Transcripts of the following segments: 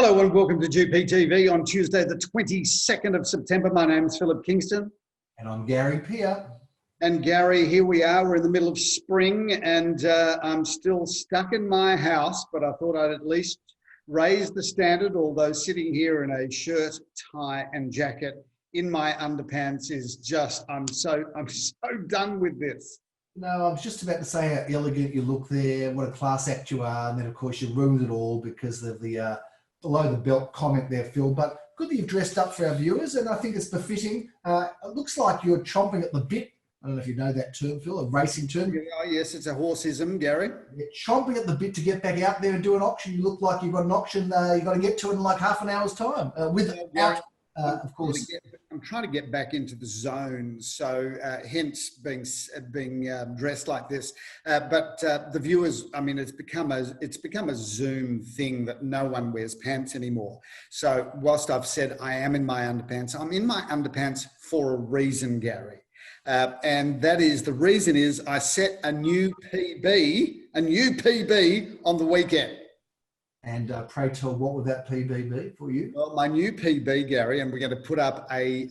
Hello and welcome to GPTV on Tuesday, the 22nd of September. My name's Philip Kingston. And I'm Gary Peer. And Gary, here we are. We're in the middle of spring and I'm still stuck in my house, but I thought I'd at least raise the standard, although sitting here in a shirt, tie and jacket in my underpants is just, I'm so done with this. No, I was just about to say how elegant you look there, what a class act you are, and then of course you ruined it all because of the below the belt comment there, Phil. But good that you've dressed up for our viewers, and I think it's befitting. It looks like you're chomping at the bit. I don't know if you know that term, Phil, a racing term. Oh, yes, it's a horseism, Gary. You're chomping at the bit to get back out there and do an auction. You look like you've got an auction you've got to get to in like half an hour's time. Of course. I'm trying to get back into the zone, so hence being dressed like this. But the viewers, I mean, it's become a Zoom thing that no one wears pants anymore. So whilst I've said I am in my underpants, I'm in my underpants for a reason, Gary. And that is, the reason is I set a new PB on the weekend. And pray tell, what would that PB be for you? Well, my new PB, Gary, and we're going to put up a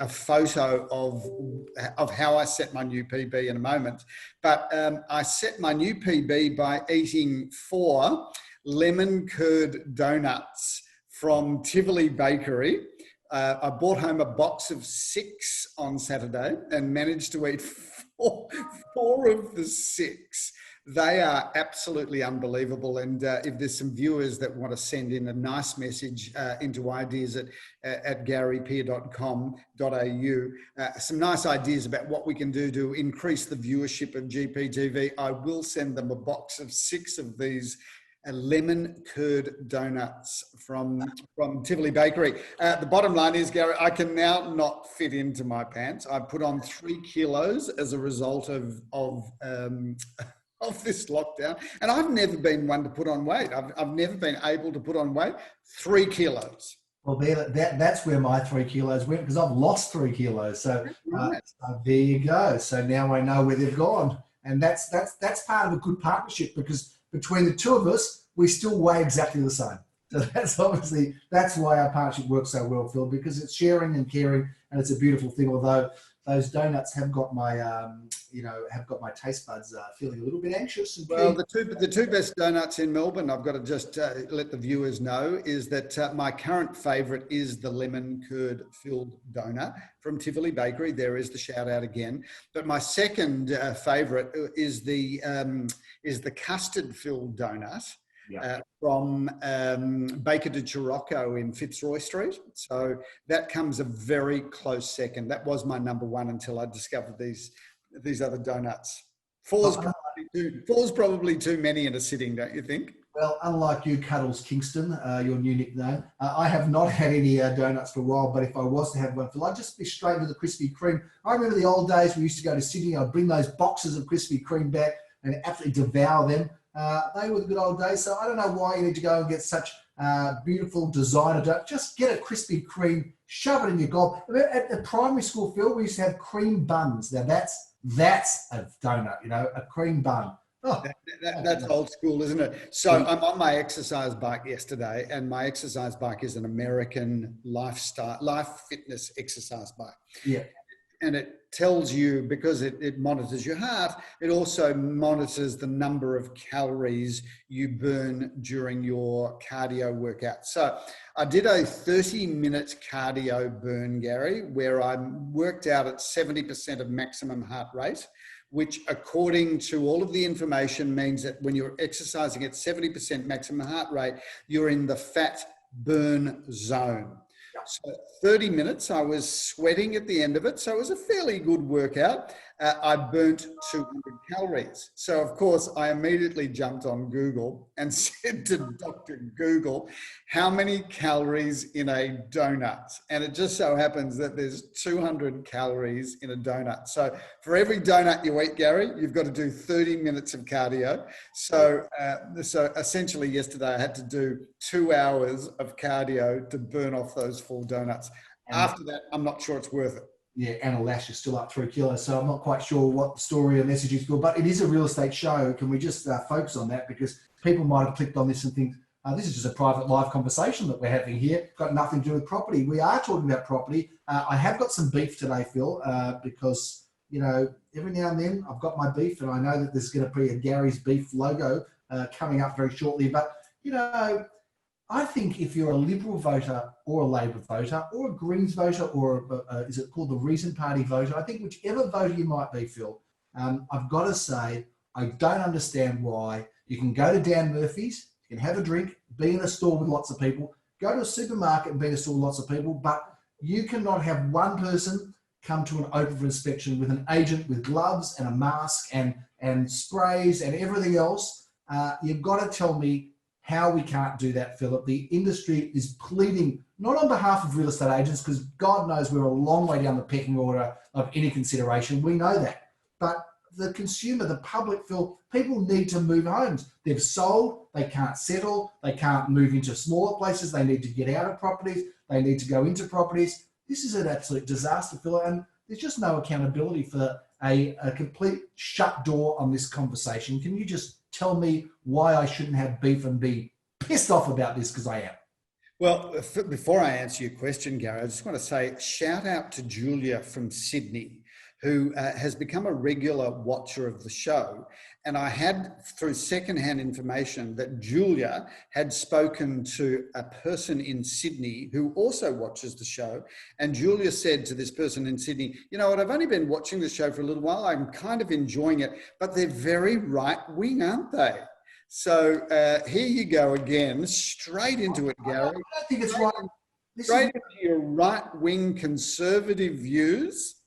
photo of how I set my new PB in a moment. But I set my new PB by eating 4 lemon curd donuts from Tivoli Bakery. I brought home a box of 6 on Saturday and managed to eat four of the 6. They are absolutely unbelievable. And if there's some viewers that want to send in a nice message into ideas at garypeer.com.au, some nice ideas about what we can do to increase the viewership of GPTV, I will send them a box of 6 of these lemon curd donuts from Tivoli Bakery. The bottom line is, Gary, I can now not fit into my pants. I put on 3 kilos as a result of this lockdown, and I've never been one to put on weight. I've never been able to put on weight. 3 kilos. Well, that's where my 3 kilos went, because I've lost 3 kilos. So there you go. So now I know where they've gone, and that's part of a good partnership, because between the two of us, we still weigh exactly the same. So that's why our partnership works so well, Phil, because it's sharing and caring, and it's a beautiful thing. Although those donuts have got my, my taste buds feeling a little bit anxious. Well, the two best donuts in Melbourne, I've got to just let the viewers know, is that my current favourite is the lemon curd filled donut from Tivoli Bakery. There is the shout out again. But my second favourite is the custard filled donut. Yeah. From Baker de Chirocco in Fitzroy Street. So that comes a very close second. That was my number 1 until I discovered these other donuts. Four's probably too many in a sitting, don't you think? Well, unlike you, Cuddles Kingston, your new nickname, I have not had any donuts for a while, but if I was to have one, Phil, I'd just be straight with the Krispy Kreme. I remember the old days we used to go to Sydney. I'd bring those boxes of Krispy Kreme back and absolutely devour them. They were the good old days, so I don't know why you need to go and get such beautiful designer donuts. Just get a Krispy Kreme, shove it in your gob. At primary school, Phil, we used to have cream buns. Now that's a donut, a cream bun. Oh, that's old school, isn't it? So I'm on my exercise bike yesterday, and my exercise bike is an American life fitness exercise bike. Yeah. And it tells you, because it monitors your heart, it also monitors the number of calories you burn during your cardio workout. So I did a 30-minute cardio burn, Gary, where I worked out at 70% of maximum heart rate, which, according to all of the information, means that when you're exercising at 70% maximum heart rate, you're in the fat burn zone. So 30 minutes, I was sweating at the end of it. So it was a fairly good workout. I burnt 200 calories. So of course, I immediately jumped on Google and said to Dr. Google, how many calories in a donut? And it just so happens that there's 200 calories in a donut. So for every donut you eat, Gary, you've got to do 30 minutes of cardio. So essentially yesterday I had to do 2 hours of cardio to burn off those 4 donuts. After that, I'm not sure it's worth it. Yeah, Anna Lash is still up 3 kilos, so I'm not quite sure what the story or message is, but it is a real estate show. Can we just focus on that? Because people might have clicked on this and think, This is just a private live conversation that we're having here. Got nothing to do with property. We are talking about property. I have got some beef today, Phil, because, you know, every now and then I've got my beef, and I know that there's going to be a Gary's Beef logo coming up very shortly. But, you know, I think if you're a Liberal voter or a Labor voter or a Greens voter or is it called the Reason Party voter, I think whichever voter you might be, Phil, I've got to say, I don't understand why you can go to Dan Murphy's, you can have a drink, be in a store with lots of people, go to a supermarket and be in a store with lots of people, but you cannot have one person come to an open for inspection with an agent with gloves and a mask and sprays and everything else. You've got to tell me how we can't do that, Philip. The industry is pleading, not on behalf of real estate agents, because God knows we're a long way down the pecking order of any consideration. We know that. But the consumer, the public, Phil, people need to move homes. They've sold, they can't settle, they can't move into smaller places, they need to get out of properties, they need to go into properties. This is an absolute disaster, Phil, and there's just no accountability for a complete shut door on this conversation. Can you just tell me why I shouldn't have beef and be pissed off about this, because I am? Well, before I answer your question, Gary, I just want to say shout out to Julia from Sydney, who has become a regular watcher of the show. And I had, through secondhand information, that Julia had spoken to a person in Sydney who also watches the show. And Julia said to this person in Sydney, you know what, I've only been watching the show for a little while. I'm kind of enjoying it, but they're very right-wing, aren't they? So here you go again, straight into it, Gary. I don't think it's right. Straight into your right-wing conservative views.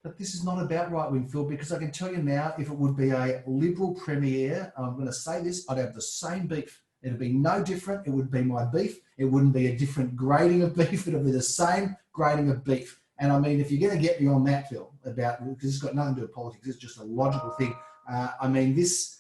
But this is not about right-wing, Phil, because I can tell you now, if it would be a Liberal Premier, I'm going to say this, I'd have the same beef. It'd be no different. It would be my beef. It wouldn't be a different grading of beef. It'd be the same grading of beef. And I mean, if you're going to get me on that, Phil, about, because it's got nothing to do with politics, it's just a logical thing. I mean, this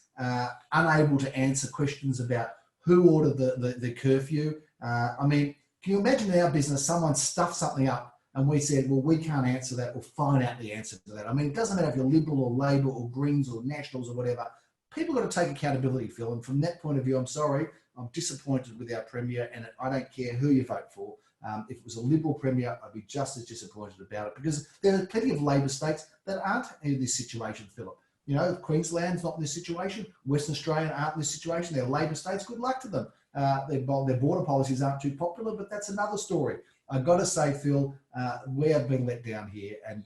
unable to answer questions about who ordered the curfew. I mean, can you imagine in our business, someone stuffed something up and we said, well, we can't answer that or find out the answer to that. I mean, it doesn't matter if you're Liberal or Labor or Greens or Nationals or whatever. People got to take accountability, Phil. And from that point of view, I'm sorry, I'm disappointed with our Premier, and I don't care who you vote for. If it was a Liberal Premier, I'd be just as disappointed about it, because there are plenty of Labor states that aren't in this situation, Philip. You know, Queensland's not in this situation. Western Australia aren't in this situation. They're Labor states. Good luck to them. Their border policies aren't too popular, but that's another story. I've got to say, Phil, we have been let down here. And,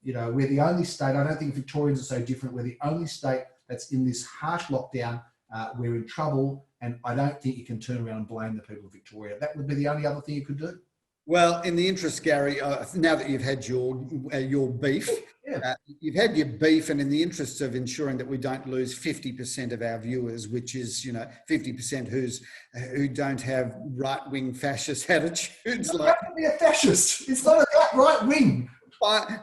you know, we're the only state, I don't think Victorians are so different. We're the only state that's in this harsh lockdown. We're in trouble. And I don't think you can turn around and blame the people of Victoria. That would be the only other thing you could do. Well, in the interest, Gary, now that you've had your beef, Yeah. you've had your beef, and in the interest of ensuring that we don't lose 50% of our viewers, which is, you know, 50% who don't have right-wing fascist attitudes. Like, how can be a fascist? It's not about right-wing.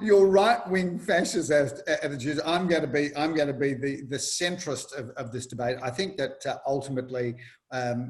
Your right-wing fascist attitudes. I'm going to be the centrist of this debate. I think that ultimately,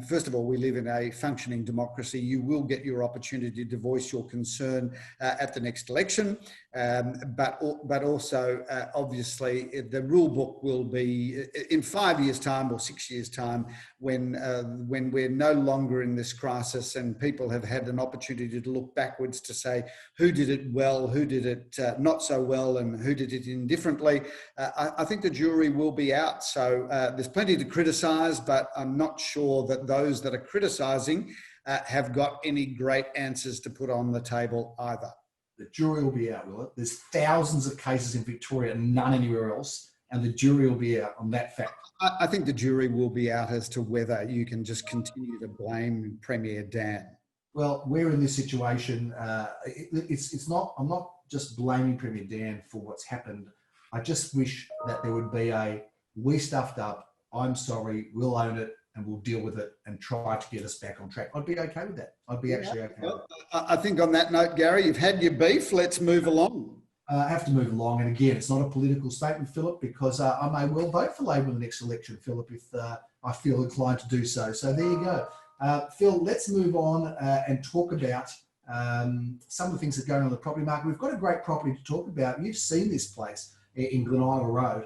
first of all, we live in a functioning democracy. You will get your opportunity to voice your concern at the next election, but also obviously the rule book will be in 5 years' time or 6 years' time, when we're no longer in this crisis and people have had an opportunity to look backwards to say who did it well, who did it not so well, and who did it indifferently. I think the jury will be out. So there's plenty to criticise, but I'm not sure that those that are criticising have got any great answers to put on the table either. The jury will be out, will it? There's thousands of cases in Victoria, none anywhere else, and the jury will be out on that fact. I think the jury will be out as to whether you can just continue to blame Premier Dan. Well, we're in this situation. It's not. I'm not just blaming Premier Dan for what's happened. I just wish that there would be we stuffed up. I'm sorry. We'll own it and we'll deal with it and try to get us back on track. I'd be okay with that. I'd be actually okay. Well, I think on that note, Gary, you've had your beef. Let's move along. I have to move along. And again, it's not a political statement, Philip, because I may well vote for Labor in the next election, Philip, if I feel inclined to do so. So there you go. Phil, let's move on and talk about some of the things that are going on in the property market. We've got a great property to talk about. You've seen this place in Glen Isle Road,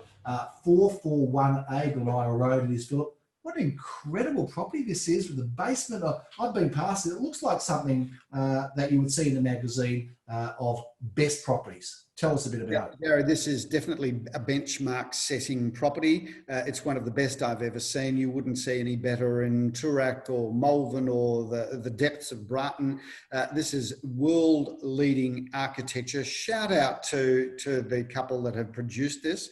441A Glen Isle Road. It is, Philip. What an incredible property this is with the basement. I've been past it. It looks like something that you would see in the magazine of best properties. Tell us a bit about it. Gary, this is definitely a benchmark setting property. It's one of the best I've ever seen. You wouldn't see any better in Toorak or Malvern or the depths of Brighton. This is world leading architecture. Shout out to the couple that have produced this.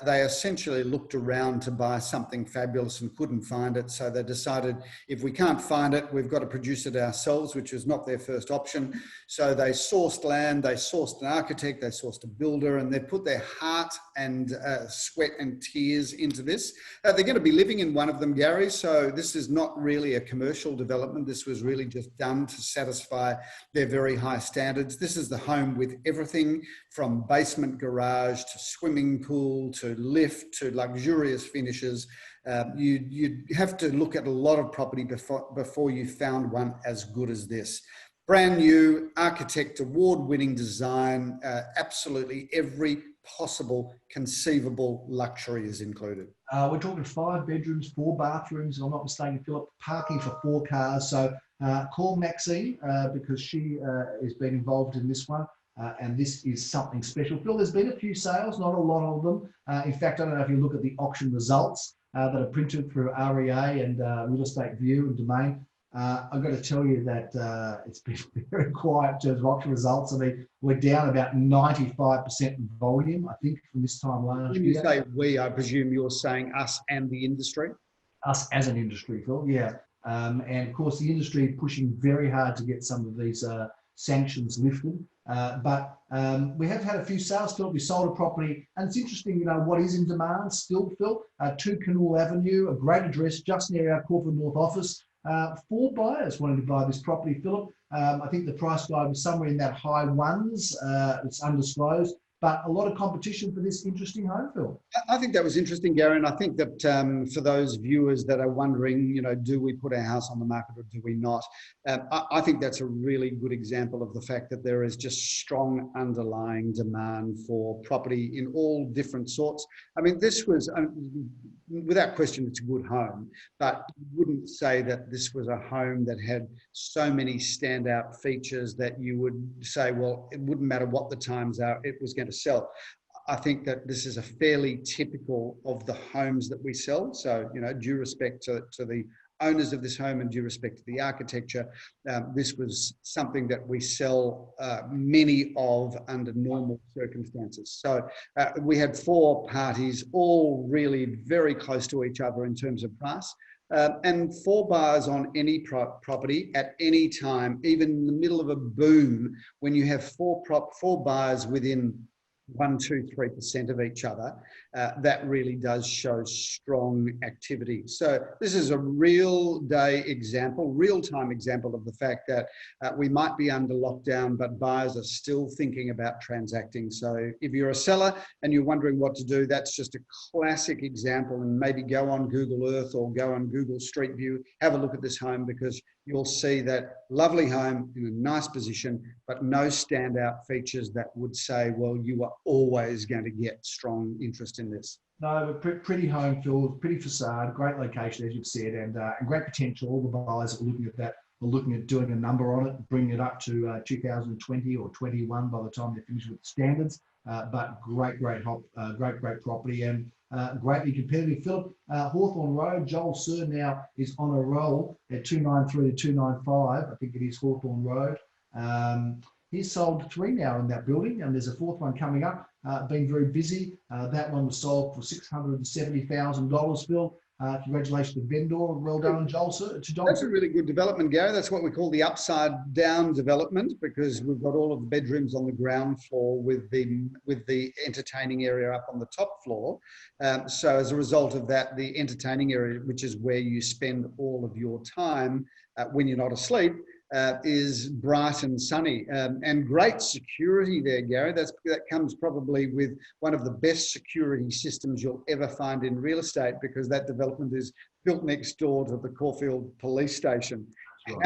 They essentially looked around to buy something fabulous and couldn't find it. So they decided, if we can't find it, we've got to produce it ourselves, which was not their first option. So they sourced land, they sourced an architect, they sourced a builder, and they put their heart and sweat and tears into this. They're going to be living in one of them, Gary. So this is not really a commercial development. This was really just done to satisfy their very high standards. This is the home with everything from basement garage to swimming pool to lift to luxurious finishes. You'd have to look at a lot of property before you found one as good as this. Brand new, architect award-winning design, absolutely every possible conceivable luxury is included. We're talking 5 bedrooms, 4 bathrooms, if I'm not mistaken, Philip, parking for 4 cars. So call Maxine because she has been involved in this one. And this is something special. Phil, there's been a few sales, not a lot of them. In fact, I don't know if you look at the auction results that are printed through REA and Real Estate View and Domain. I've got to tell you that it's been very quiet in terms of auction results. I mean, we're down about 95% in volume, I think, from this time last year. When you say we, I presume you're saying us and the industry? Us as an industry, Phil, yeah. And of course, the industry pushing very hard to get some of these sanctions lifted. But we have had a few sales, Phil. We sold a property, and it's interesting, you know, what is in demand still, Phil. 2 Canal Avenue, a great address just near our Corporate North office. 4 buyers wanted to buy this property, Philip. I think the price guide was somewhere in that high ones. It's undisclosed, but a lot of competition for this interesting home, Phil. I think that was interesting, Gary, and I think that for those viewers that are wondering, you know, do we put our house on the market or do we not? I think that's a really good example of the fact that there is just strong underlying demand for property in all different sorts. I mean, this was, without question, it's a good home, but you wouldn't say that this was a home that had so many standout features that you would say, well, it wouldn't matter what the times are, it was going to sell. I think that this is a fairly typical of the homes that we sell. So, you know, due respect to the owners of this home and due respect to the architecture, this was something that we sell many of under normal circumstances. So we had 4 parties, all really very close to each other in terms of price. And 4 buyers on any property at any time, even in the middle of a boom, when you have 4 buyers within 1, 2, 3% of each other, that really does show strong activity. So this is a real-time example of the fact that we might be under lockdown, but buyers are still thinking about transacting. So if you're a seller and you're wondering what to do, that's just a classic example, and maybe go on Google Earth or go on Google Street View, have a look at this home, because you'll see that lovely home in a nice position, but no standout features that would say, well, you are always going to get strong interest in this. No, but pretty home, Phil, pretty facade, great location, as you've said, and great potential. All the buyers that are looking at that are looking at doing a number on it, bringing it up to 2020 or 21 by the time they finish with the standards. But great property and greatly competitive. Philip, Hawthorne Road, Joel Sir now is on a roll at 293 to 295. I think it is Hawthorne Road. He's sold 3 now in that building, and there's a 4th one coming up. Been very busy. That one was sold for $670,000, Phil. Congratulations to the vendor. Well done, Joel, sir. That's a really good development, Gary. That's what we call the upside down development, because we've got all of the bedrooms on the ground floor with the entertaining area up on the top floor. So as a result of that, the entertaining area, which is where you spend all of your time when you're not asleep, is bright and sunny, and great security there, Gary. That comes probably with one of the best security systems you'll ever find in real estate, because that development is built next door to the Caulfield Police Station. Right.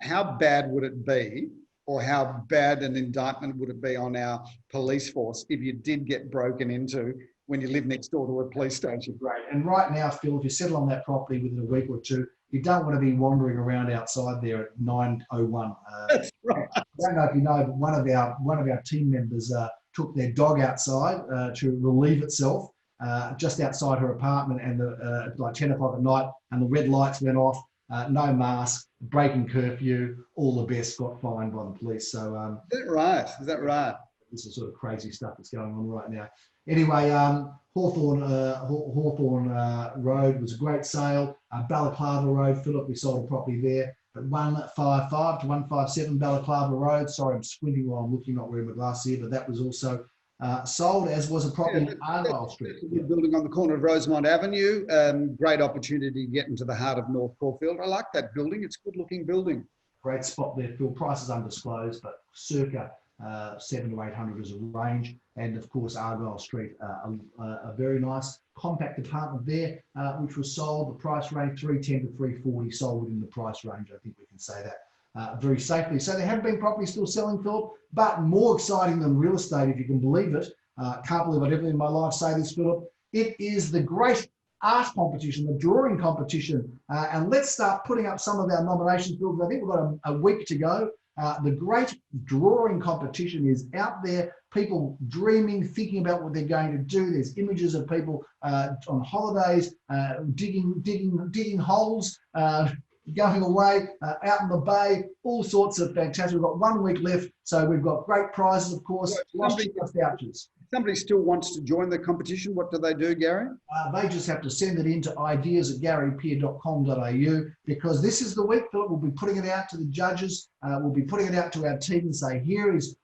How bad would it be, or how bad an indictment would it be on our police force if you did get broken into when you live next door to a police station. Great. And right now, Phil, if you settle on that property within a week or two, you don't want to be wandering around outside there at 9:01. That's right. I don't know if you know, but one of our team members took their dog outside to relieve itself just outside her apartment, and like 10 o'clock at night, and the red lights went off. No mask, breaking curfew, all the best, got fined by the police. So Is that right? Is that right? this is sort of crazy stuff that's going on right now. Anyway, Hawthorne Road was a great sale. Balaclava Road, Philip, we sold a property there at 155 to 157 Balaclava Road. Sorry, I'm squinting while I'm looking, not wearing my glasses here, but that was also sold, as was a property in Argyle Street. Building on the corner of Rosemont Avenue. Great opportunity to get into the heart of North Caulfield. I like that building. It's a good looking building. Great spot there, Phil. Price is undisclosed, but circa 700 to 800 is a range. And of course, Argyle Street, a very nice compact apartment there, which was sold. The price range 310 to 340, sold within the price range. I think we can say that very safely. So there have been properties still selling, Philip, but more exciting than real estate, if you can believe it. Can't believe I'd ever in my life say this, Philip. It is the great art competition, the drawing competition. And let's start putting up some of our nominations, Phil, because I think we've got a week to go. The great drawing competition is out there, people dreaming, thinking about what they're going to do. There's images of people on holidays, digging holes, going away, out in the bay, all sorts of fantastic. We've got 1 week left, so we've got great prizes, of course, lost vouchers. Somebody still wants to join the competition. What do they do, Gary? They just have to send it in to ideas@garypeer.com.au, because this is the week, Philip. We'll be putting it out to the judges. We'll be putting it out to our team and say, here is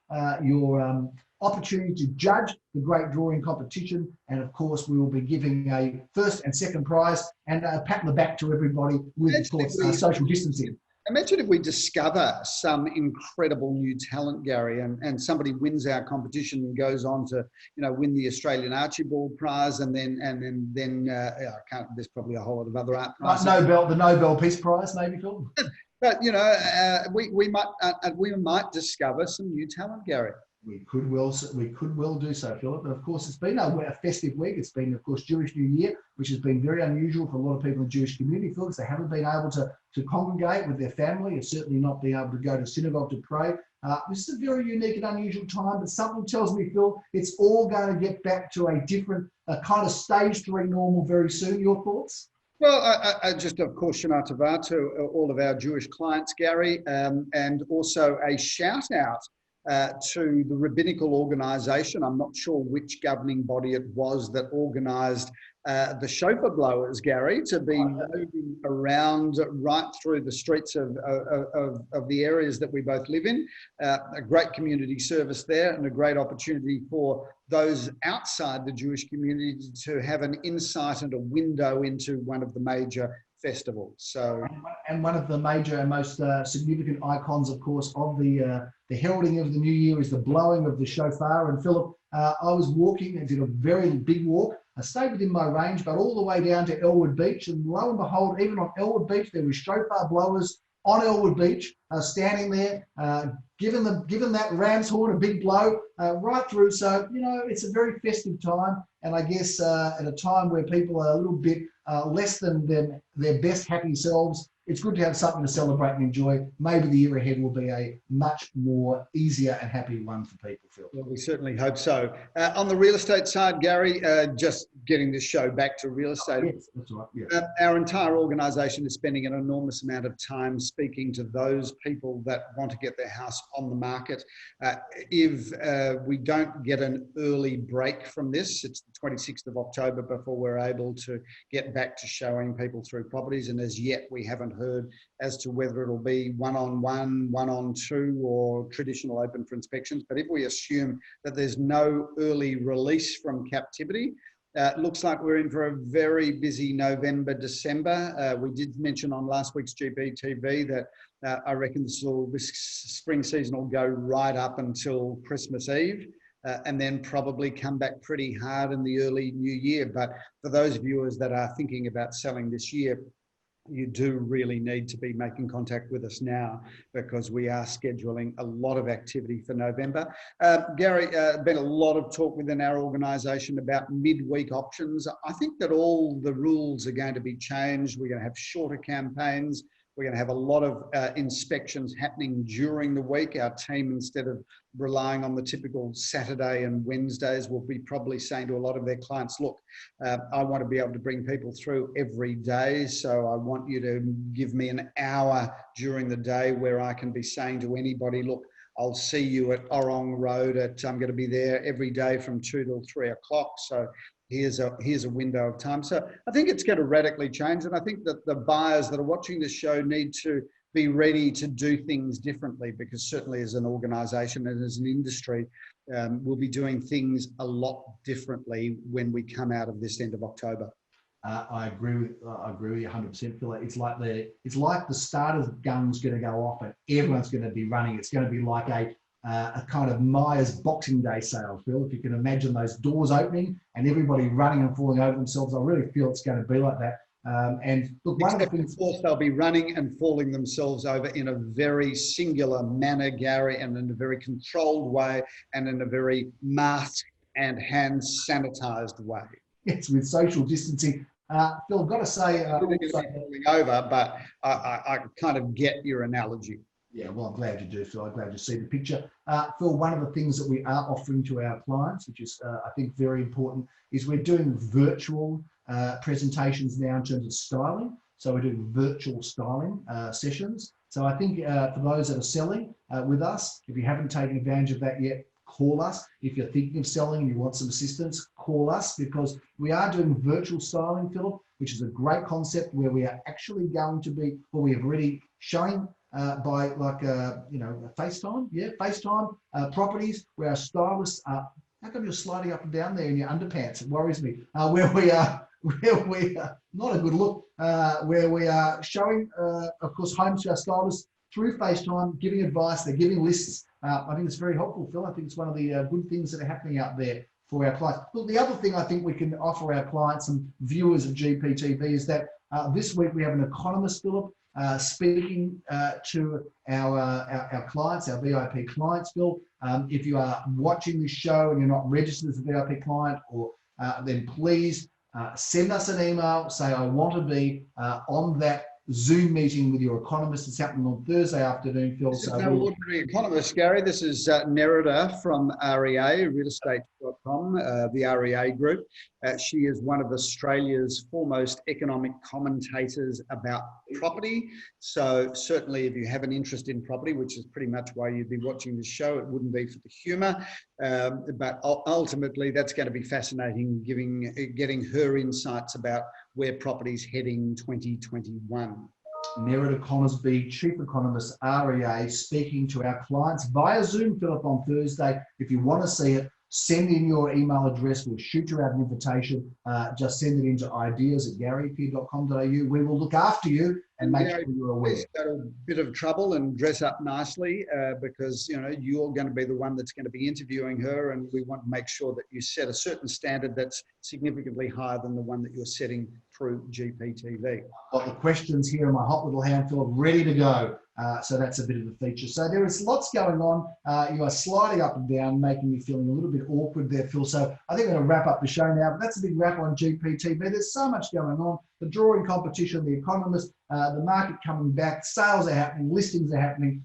your opportunity to judge the great drawing competition. And of course, we will be giving a first and second prize and a pat on the back to everybody with, of course, social distancing. Imagine if we discover some incredible new talent, Gary, and somebody wins our competition and goes on to, win the Australian Archibald Prize, and then I can't. There's probably a whole lot of other art prizes. The Nobel Peace Prize, maybe, Phil. But we might discover some new talent, Gary. We could well do so, Philip. And of course, it's been a festive week. It's been, of course, Jewish New Year, which has been very unusual for a lot of people in the Jewish community, Philip. They haven't been able to congregate with their family, and certainly not being able to go to synagogue to pray. This is a very unique and unusual time, but something tells me, Phil, it's all going to get back to a different kind of stage 3 normal very soon. Your thoughts? Well, I just, of course, Shana Tova to all of our Jewish clients, Gary, and also a shout out to the rabbinical organisation. I'm not sure which governing body it was that organised the shofar blowers, Gary, to be moving around right through the streets of the areas that we both live in. A great community service there, and a great opportunity for those outside the Jewish community to have an insight and a window into one of the major festivals. So, and one of the major and most significant icons, of course, of the heralding of the new year is the blowing of the shofar. And Philip, I was walking and did a very big walk. I stayed within my range, but all the way down to Elwood Beach, and lo and behold, even on Elwood Beach, there were shofar blowers on Elwood Beach, standing there, giving that ram's horn a big blow right through. So, it's a very festive time, and I guess at a time where people are a little bit less than their best happy selves, it's good to have something to celebrate and enjoy. Maybe the year ahead will be a much more easier and happy one for people, Phil. Well, we certainly hope so. On the real estate side, Gary, just getting this show back to real estate. Yes, that's right. Yeah. Our entire organisation is spending an enormous amount of time speaking to those people that want to get their house on the market. If we don't get an early break from this, it's the 26th of October before we're able to get back to showing people through properties. And as yet, we haven't heard as to whether it'll be one-on-one, one-on-two, or traditional open for inspections. But if we assume that there's no early release from captivity, it looks like we're in for a very busy November, December. We did mention on last week's GPTV that I reckon this spring season will go right up until Christmas Eve. And then probably come back pretty hard in the early new year. But for those viewers that are thinking about selling this year, you do really need to be making contact with us now, because we are scheduling a lot of activity for November. Gary, been a lot of talk within our organisation about midweek options. I think that all the rules are going to be changed. We're going to have shorter campaigns. We're going to have a lot of inspections happening during the week. Our team, instead of relying on the typical Saturday and Wednesdays, will be probably saying to a lot of their clients, look, I want to be able to bring people through every day. So I want you to give me an hour during the day where I can be saying to anybody, look, I'll see you at Orong Road I'm going to be there every day from 2 till 3 o'clock. So here's a window of time. So I think it's going to radically change. And I think that the buyers that are watching this show need to be ready to do things differently, because certainly as an organisation and as an industry, we'll be doing things a lot differently when we come out of this end of October. I agree with you 100%, Phil. It's like the starter gun's going to go off and everyone's going to be running. It's going to be like a kind of Myers Boxing Day sale, Phil. If you can imagine those doors opening and everybody running and falling over themselves, I really feel it's going to be like that. And look, one of the things, of course, they'll be running and falling themselves over in a very singular manner, Gary, and in a very controlled way, and in a very masked and hand sanitized way. Yes, with social distancing. Phil, I've got to say, falling over, but I kind of get your analogy. Yeah, well, I'm glad you do, Phil. I'm glad you see the picture. Phil, one of the things that we are offering to our clients, which is, I think, very important, is we're doing virtual presentations now in terms of styling. So we're doing virtual styling sessions. So I think for those that are selling with us, if you haven't taken advantage of that yet, call us. If you're thinking of selling and you want some assistance, call us, because we are doing virtual styling, Philip, which is a great concept where we are actually going to be, well, we have already shown by like, FaceTime, FaceTime properties where our stylists are, how come you're sliding up and down there in your underpants? It worries me. Where we are, not a good look, where we are showing, of course, homes to our stylists through FaceTime, giving advice, they're giving lists. I think it's very helpful, Phil. I think it's one of the good things that are happening out there for our clients. Look, the other thing I think we can offer our clients and viewers of GPTV is that this week we have an economist, Philip, speaking to our clients, our VIP clients, Phil. If you are watching this show and you're not registered as a VIP client, or then please send us an email, say I want to be on that Zoom meeting with your economist. It's happening on Thursday afternoon, Phil. This is no ordinary economist, Gary. This is Nerida from REA, realestate.com, the REA group. She is one of Australia's foremost economic commentators about property. So certainly if you have an interest in property, which is pretty much why you'd be watching this show, it wouldn't be for the humour. But ultimately, that's going to be fascinating, getting her insights about where property's heading 2021. Nerida Conisbee, Chief Economist, REA, speaking to our clients via Zoom, Philip, on Thursday. If you want to see it, send in your email address. We'll shoot you out an invitation. Just send it into ideas@garypeer.com.au. We will look after you and make sure you're aware. Please go to a bit of trouble and dress up nicely, because you're going to be the one that's going to be interviewing her, and we want to make sure that you set a certain standard that's significantly higher than the one that you're setting through GPTV. I've got the questions here in my hot little hand, Philip, ready to go. So that's a bit of a feature. So there is lots going on. You are sliding up and down, making me feeling a little bit awkward there, Phil. So I think we're going to wrap up the show now. But that's a big wrap on GPTV. There's so much going on. The drawing competition, the economist, the market coming back, sales are happening, listings are happening.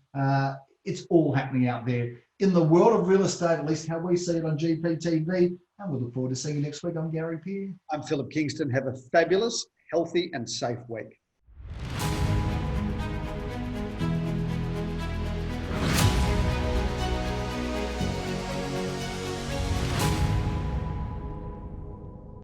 It's all happening out there in the world of real estate, at least how we see it on GPTV. And we look forward to seeing you next week. I'm Gary Peer. I'm Philip Kingston. Have a fabulous, healthy and safe week.